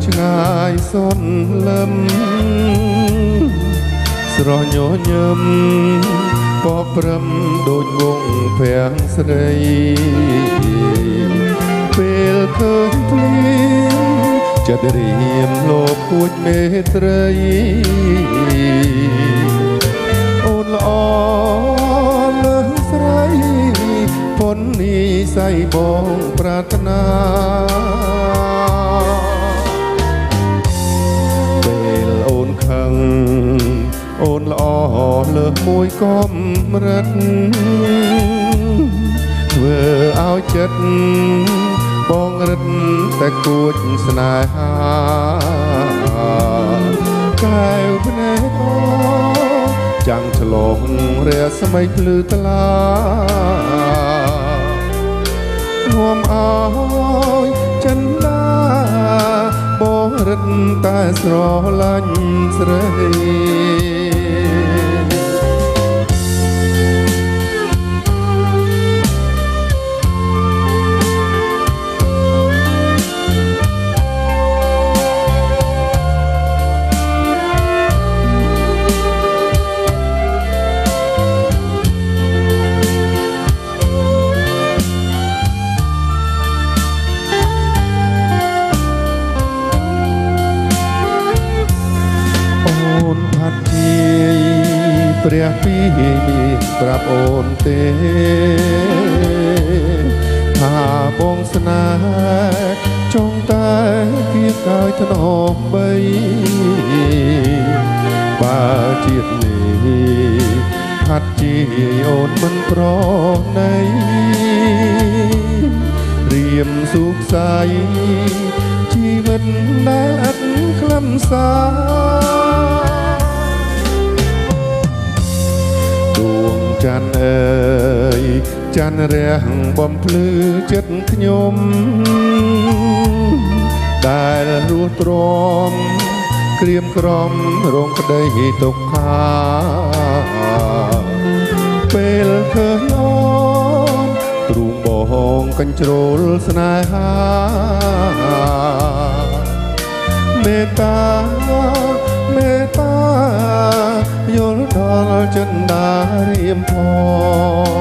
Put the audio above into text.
ឆ្ងាយសន្លឹមស្រញញឹមបបព្រំដូចវងភាំងស្រីពេលឃើញភ្លៀងចិត្តរៀមលោភួចមេត្រីអូនល្អលើសស្រីប៉ុននេះស័យបងប្រាថ្នាពេលអូនខឹងអូនល្អលើសមួយកម្រិតធ្វើឲ្យចិត្តបងរឹតតែគួចស្នេហាកែវភ្នែកអូចាំងឆ្លងរស្មីភ្លឺថ្លានាំឲ្យចិនដាបងរឹតតែស្រឡាញ់ស្រីព្រះពីប្រាប់អូនទេថាបងស្នេហ៍ចង់តែគៀងកាយថ្នមបីបើជាតិនេះហាត់ជាអូនមិនប្រណីរៀមសុខសាយជីវិតដែលឥតខ្លឹមសារច័ន្ទអើយច័ន្ទរះបំភ្លឺចិត្តខ្ញុំដែលរស់ទ្រាំក្រៀមក្រំរងក្តីទុក្ខាពេលឃើញអូនទ្រូងបងកញ្ជ្រោលស្នេហាមេត្តាមេត្តាយល់ដល់ចិនដារៀមផង